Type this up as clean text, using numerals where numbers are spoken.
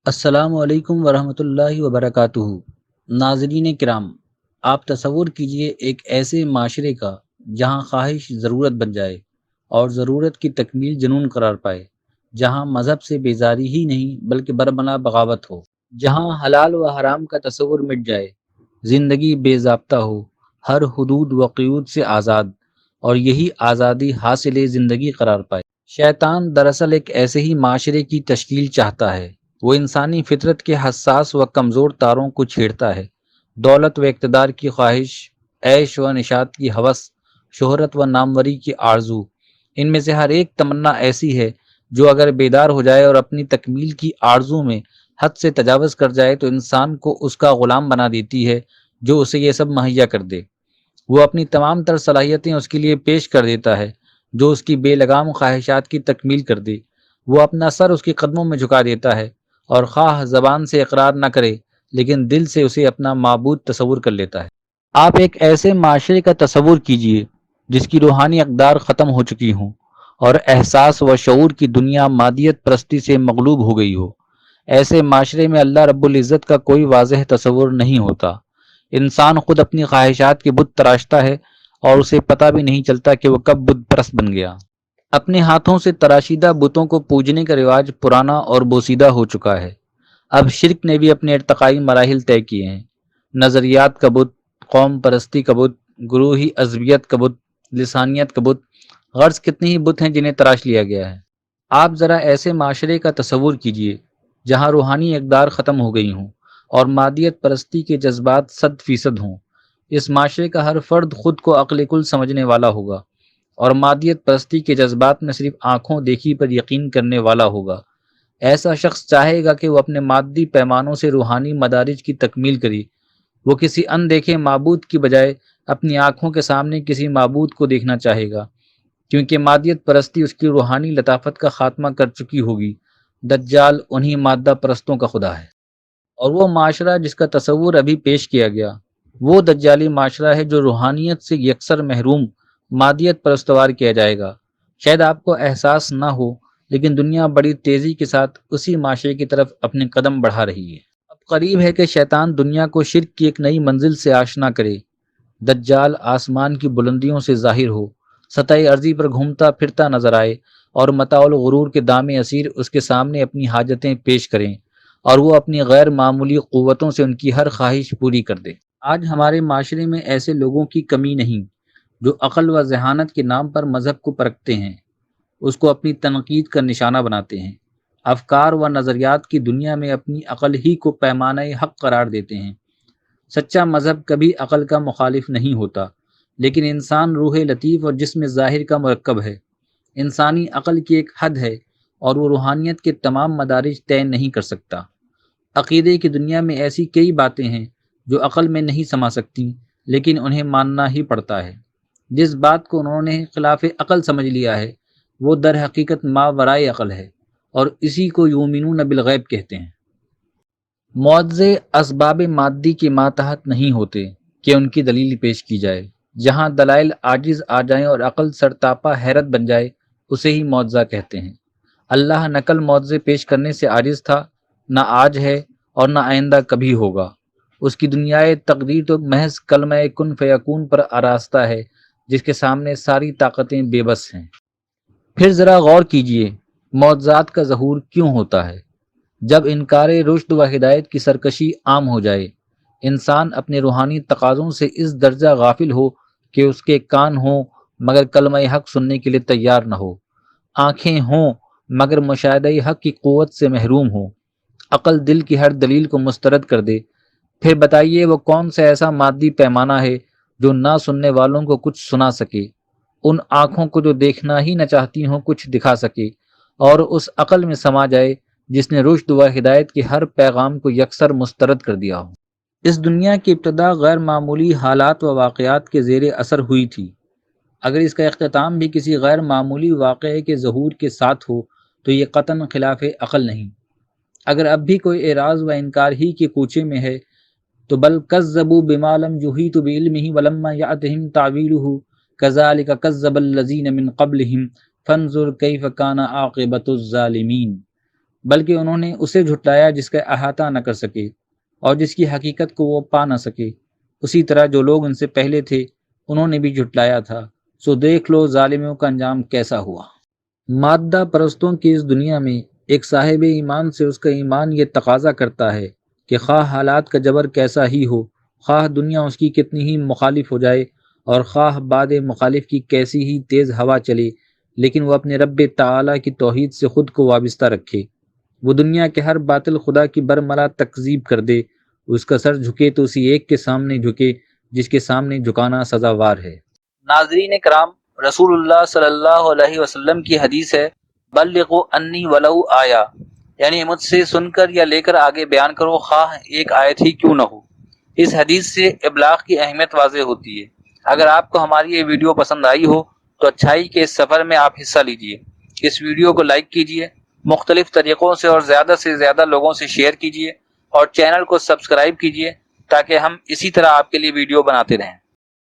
السلام علیکم ورحمۃ اللہ وبرکاتہ۔ ناظرین کرام، آپ تصور کیجئے ایک ایسے معاشرے کا جہاں خواہش ضرورت بن جائے اور ضرورت کی تکمیل جنون قرار پائے، جہاں مذہب سے بیزاری ہی نہیں بلکہ برملا بغاوت ہو، جہاں حلال و حرام کا تصور مٹ جائے، زندگی بے ضابطہ ہو، ہر حدود و قیود سے آزاد، اور یہی آزادی حاصل زندگی قرار پائے۔ شیطان دراصل ایک ایسے ہی معاشرے کی تشکیل چاہتا ہے۔ وہ انسانی فطرت کے حساس و کمزور تاروں کو چھیڑتا ہے۔ دولت و اقتدار کی خواہش، عیش و نشاط کی ہوس، شہرت و ناموری کی آرزو، ان میں سے ہر ایک تمنا ایسی ہے جو اگر بیدار ہو جائے اور اپنی تکمیل کی آرزو میں حد سے تجاوز کر جائے تو انسان کو اس کا غلام بنا دیتی ہے جو اسے یہ سب مہیا کر دے۔ وہ اپنی تمام تر صلاحیتیں اس کے لیے پیش کر دیتا ہے جو اس کی بے لگام خواہشات کی تکمیل کر دے۔ وہ اپنا سر اس کے قدموں میں جھکا دیتا ہے اور خواہ زبان سے اقرار نہ کرے لیکن دل سے اسے اپنا معبود تصور کر لیتا ہے۔ آپ ایک ایسے معاشرے کا تصور کیجئے جس کی روحانی اقدار ختم ہو چکی ہوں اور احساس و شعور کی دنیا مادیت پرستی سے مغلوب ہو گئی ہو۔ ایسے معاشرے میں اللہ رب العزت کا کوئی واضح تصور نہیں ہوتا۔ انسان خود اپنی خواہشات کے بت تراشتا ہے اور اسے پتہ بھی نہیں چلتا کہ وہ کب بت پرست بن گیا۔ اپنے ہاتھوں سے تراشیدہ بتوں کو پوجنے کا رواج پرانا اور بوسیدہ ہو چکا ہے۔ اب شرک نے بھی اپنے ارتقائی مراحل طے کیے ہیں۔ نظریات کا بت، قوم پرستی کا بت، گروہی عصبیت کا بت، لسانیت کا بت، غرض کتنے ہی بت ہیں جنہیں تراش لیا گیا ہے۔ آپ ذرا ایسے معاشرے کا تصور کیجئے جہاں روحانی اقدار ختم ہو گئی ہوں اور مادیت پرستی کے جذبات 100% ہوں۔ اس معاشرے کا ہر فرد خود کو عقل کل سمجھنے والا ہوگا اور مادیت پرستی کے جذبات میں صرف آنکھوں دیکھی پر یقین کرنے والا ہوگا۔ ایسا شخص چاہے گا کہ وہ اپنے مادی پیمانوں سے روحانی مدارج کی تکمیل کرے۔ وہ کسی اندیکھے معبود کی بجائے اپنی آنکھوں کے سامنے کسی معبود کو دیکھنا چاہے گا، کیونکہ مادیت پرستی اس کی روحانی لطافت کا خاتمہ کر چکی ہوگی۔ دجال انہی مادہ پرستوں کا خدا ہے، اور وہ معاشرہ جس کا تصور ابھی پیش کیا گیا وہ دجالی معاشرہ ہے جو روحانیت سے یکسر محروم مادیت پر استوار کیا جائے گا۔ شاید آپ کو احساس نہ ہو لیکن دنیا بڑی تیزی کے ساتھ اسی معاشرے کی طرف اپنے قدم بڑھا رہی ہے۔ اب قریب ہے کہ شیطان دنیا کو شرک کی ایک نئی منزل سے آشنا کرے۔ دجال آسمان کی بلندیوں سے ظاہر ہو، سطح ارضی پر گھومتا پھرتا نظر آئے اور متاع الغرور کے دام اسیر اس کے سامنے اپنی حاجتیں پیش کریں اور وہ اپنی غیر معمولی قوتوں سے ان کی ہر خواہش پوری کر دے۔ آج ہمارے معاشرے میں ایسے لوگوں کی کمی نہیں جو عقل و ذہانت کے نام پر مذہب کو پرکھتے ہیں، اس کو اپنی تنقید کا نشانہ بناتے ہیں، افکار و نظریات کی دنیا میں اپنی عقل ہی کو پیمانہ حق قرار دیتے ہیں۔ سچا مذہب کبھی عقل کا مخالف نہیں ہوتا، لیکن انسان روح لطیف اور جسم ظاہر کا مرکب ہے۔ انسانی عقل کی ایک حد ہے اور وہ روحانیت کے تمام مدارج طے نہیں کر سکتا۔ عقیدے کی دنیا میں ایسی کئی باتیں ہیں جو عقل میں نہیں سما سکتی لیکن انہیں ماننا ہی پڑتا ہے۔ جس بات کو انہوں نے خلاف عقل سمجھ لیا ہے وہ در حقیقت ما ورائے عقل ہے، اور اسی کو یؤمنون بالغیب کہتے ہیں۔ معجزے اسباب مادی کے ماتحت نہیں ہوتے کہ ان کی دلیل پیش کی جائے۔ جہاں دلائل عاجز آ جائیں اور عقل سرتاپا حیرت بن جائے اسے ہی معجزہ کہتے ہیں۔ اللہ نقل معجزے پیش کرنے سے عاجز تھا، نہ آج ہے اور نہ آئندہ کبھی ہوگا۔ اس کی دنیائے تقدیر تو محض کلمہ کن فیکون پر آراستہ ہے جس کے سامنے ساری طاقتیں بے بس ہیں۔ پھر ذرا غور کیجئے، معجزات کا ظہور کیوں ہوتا ہے؟ جب انکار رشد و ہدایت کی سرکشی عام ہو جائے، انسان اپنے روحانی تقاضوں سے اس درجہ غافل ہو کہ اس کے کان ہوں مگر کلمہ حق سننے کے لیے تیار نہ ہو، آنکھیں ہوں مگر مشاہدہ حق کی قوت سے محروم ہو، عقل دل کی ہر دلیل کو مسترد کر دے۔ پھر بتائیے وہ کون سا ایسا مادی پیمانہ ہے جو نہ سننے والوں کو کچھ سنا سکے، ان آنکھوں کو جو دیکھنا ہی نہ چاہتی ہوں کچھ دکھا سکے، اور اس عقل میں سما جائے جس نے رشد و ہدایت کے ہر پیغام کو یکسر مسترد کر دیا ہو۔ اس دنیا کی ابتدا غیر معمولی حالات و واقعات کے زیر اثر ہوئی تھی۔ اگر اس کا اختتام بھی کسی غیر معمولی واقعے کے ظہور کے ساتھ ہو تو یہ قطعاً خلاف عقل نہیں۔ اگر اب بھی کوئی اعراض و انکار ہی کے کوچے میں ہے تو بل کذبوا بما لم یحیطوا بعلمہ ولما یأتہم تعویلہ کذالک کذب الذین من قبلہم فانظر کیف کان عاقبۃ الظالمین۔ بلکہ انہوں نے اسے جھٹلایا جس کا احاطہ نہ کر سکے اور جس کی حقیقت کو وہ پا نہ سکے۔ اسی طرح جو لوگ ان سے پہلے تھے انہوں نے بھی جھٹلایا تھا، سو دیکھ لو ظالموں کا انجام کیسا ہوا۔ مادہ پرستوں کی اس دنیا میں ایک صاحب ایمان سے اس کا ایمان یہ تقاضا کرتا ہے کہ خواہ حالات کا جبر کیسا ہی ہو، خواہ دنیا اس کی کتنی ہی مخالف ہو جائے اور خواہ باد مخالف کی کیسی ہی تیز ہوا چلے، لیکن وہ اپنے رب تعالیٰ کی توحید سے خود کو وابستہ رکھے۔ وہ دنیا کے ہر باطل خدا کی برملا تکذیب کر دے، اس کا سر جھکے تو اسی ایک کے سامنے جھکے جس کے سامنے جھکانا سزاوار ہے۔ ناظرین کرام، رسول اللہ صلی اللہ علیہ وسلم کی حدیث ہے، بلغوا انی ولو آیا، یعنی مجھ سے سن کر یا لے کر آگے بیان کرو خواہ ایک آیت ہی کیوں نہ ہو۔ اس حدیث سے ابلاغ کی اہمیت واضح ہوتی ہے۔ اگر آپ کو ہماری یہ ویڈیو پسند آئی ہو تو اچھائی کے اس سفر میں آپ حصہ لیجئے، اس ویڈیو کو لائک کیجئے، مختلف طریقوں سے سے زیادہ لوگوں سے شیئر کیجئے اور چینل کو سبسکرائب کیجئے تاکہ ہم اسی طرح آپ کے لیے ویڈیو بناتے رہیں۔